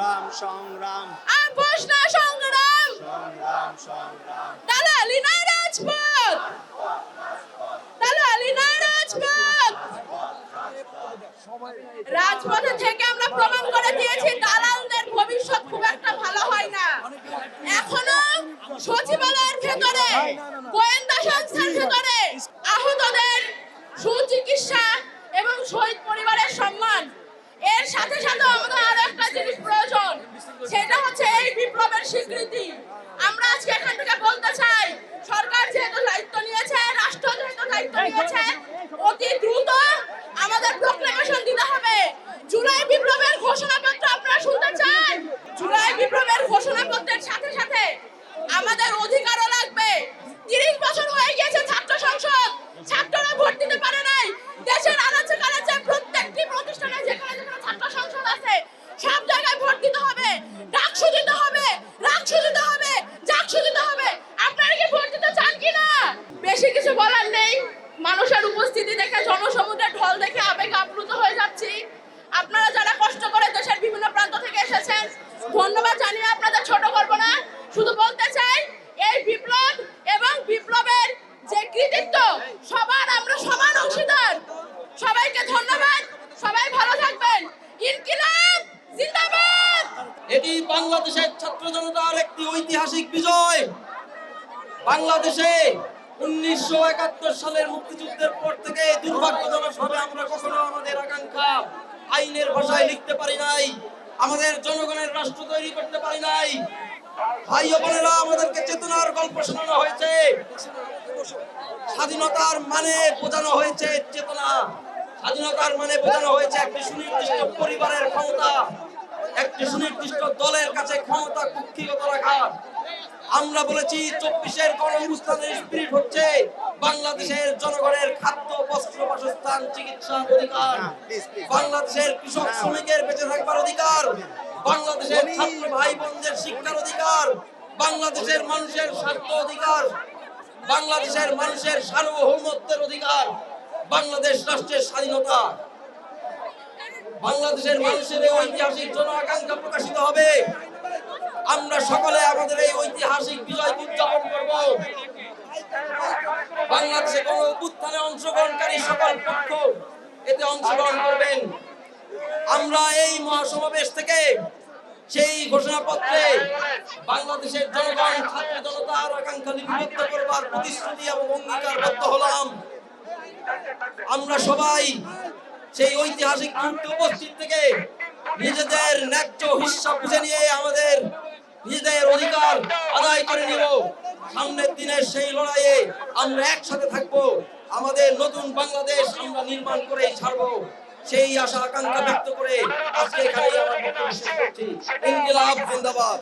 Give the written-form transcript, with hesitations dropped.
সংগ্রাম সংগ্রাম আপোষ না সংগ্রাম সংগ্রাম সংগ্রাম দালালি নয় রাজপথ দালালি নয় রাজপথ রাজপথে থেকে আমরা প্রমাণ করে দিয়েছি দালালদের ভবিষ্যৎ খুব একটা ভালো হয় না। এখনো সচিবালয়ের ভেতরে গোয়েন্দা সংস্থার ভেতরে আহতদের সুচিকিৎসা এবং শহীদ পরিবারের সম্মান, এর সাথে সাথে আমাদের আরো একটা জিনিস প্রয়োজন, সেটা হচ্ছে এই বিপ্লবের স্বীকৃতি। আমরা আজকে এখান থেকে বলতে চাই, সরকার যেহেতু দায়িত্ব নিয়েছে, রাষ্ট্র যেহেতু দায়িত্ব নিয়েছে, অতি দ্রুত আমাদের প্রক্লেমেশন দিতে হবে। জুলাই বিপ্লবের ঘোষণাপত্র আপনারা শুনতে চান? জুলাই বিপ্লবের ঘোষণাপত্রের সাথে সাথে আমাদের অধিকারও লাগবে। 30 বছর হয়ে গেছে ছাত্র সংসদ, ছাত্ররা ভোট দিতে পারে নাই। দেশের আনাচে কানাচে প্রত্যেকটি প্রতিষ্ঠানে যেখানে যেখানে ছাত্র সংসদ আছে সব জায়গায় ভোট দিতে হবে, ডাকসু দিতে হবে, রাকসু দিতে হবে, জাকসু দিতে হবে। আপনারা কি ভোট দিতে চান কিনা? বেশি কিছু বলার নেই। মানুষের উপস্থিতি দেখে, জনসমুদ্রের ঢল দেখে আবেগে আপ্লুত হয়ে যাচ্ছি। আপনারা যারা কষ্ট করে দেশের বিভিন্ন প্রান্ত থেকে এসেছেন, ধন্যবাদ জানিয়ে আপনাদের ছোট করব না। শুধু বলতে চাই, এই বিপ্লব এবং বিপ্লবের যে কৃতিত্ব, সবার আমরা সমান অংশীদার। সবাইকে ধন্যবাদ, সবাই ভালো থাকবেন। ইনকিলাব জিন্দাবাদ। এটি বাংলাদেশের ছাত্র জনতার একটি ঐতিহাসিক বিজয়। বাংলাদেশে 1971 সালের মুক্তিযুদ্ধের পর থেকে দুর্ভাগ্যজনকভাবে আমরা কখনো আমাদের আকাঙ্ক্ষা আইনের ভাষায় লিখতে পারি নাই, আমাদের জনগণের রাষ্ট্র তৈরি করতে পারি নাই। ভাই ও বোনেরা, আমাদেরকে চেতনার গল্প শোনানো হয়েছে, স্বাধীনতার মানে বোঝানো হয়েছে চেতনা, স্বাধীনতার মানে বোঝানো হয়েছে একটি সুনির্দিষ্ট পরিবারের ক্ষমতা, একটি সুনির্দিষ্ট দলের কাছে ক্ষমতা কুক্ষিগত রাখা। আমরা বলেছি 24-এর গণঅভ্যুত্থানের স্পিরিট হচ্ছে বাংলাদেশের জনগণের খাদ্য, বস্ত্র, বাসস্থান, চিকিৎসার অধিকার, বাংলাদেশের কৃষক শ্রমিকের বেঁচে থাকবার অধিকার, বাংলাদেশের ছাত্র ভাই বোনদের শিক্ষার অধিকার, বাংলাদেশের মানুষের স্বার্থ অধিকার, বাংলাদেশের মানুষের সার্বভৌমত্বের অধিকার, বাংলাদেশ রাষ্ট্রের স্বাধীনতা। বাংলাদেশের মানুষের এই ঐতিহাসিক জন আকাঙ্ক্ষা প্রকাশিত হবে। আমরা সকলে আমাদের এই ঐতিহাসিক বিজয়কে উদযাপন করব। বাংলাদেশে গণঅভ্যুত্থানে অংশগ্রহণকারী সকল পক্ষ এতে অংশগ্রহণ করবেন। আমরা এই মহাসমাবেশ থেকে সেই ঘোষণাপত্রে বাংলাদেশের জনগণ, ছাত্র জনতার আকাঙ্ক্ষা লিপিবদ্ধ করবার প্রতিশ্রুতি এবং অঙ্গীকারবদ্ধ হলাম। আমরা সবাই সেই ঐতিহাসিক মুহূর্তে উপস্থিত থেকে নিজেদের ন্যায্য হিস্সা বুঝে নিয়ে আমাদের নিজেদের অধিকার আদায় করে নিব। সামনের দিনের সেই লড়াইয়ে আমরা একসাথে থাকবো। আমাদের নতুন বাংলাদেশ আমরা নির্মাণ করেই ছাড়বো, সেই আশা আকাঙ্ক্ষা ব্যক্ত করে আজকে এখানেই আমার বক্তব্য শেষ করছি। ইনকিলাব জিন্দাবাদ।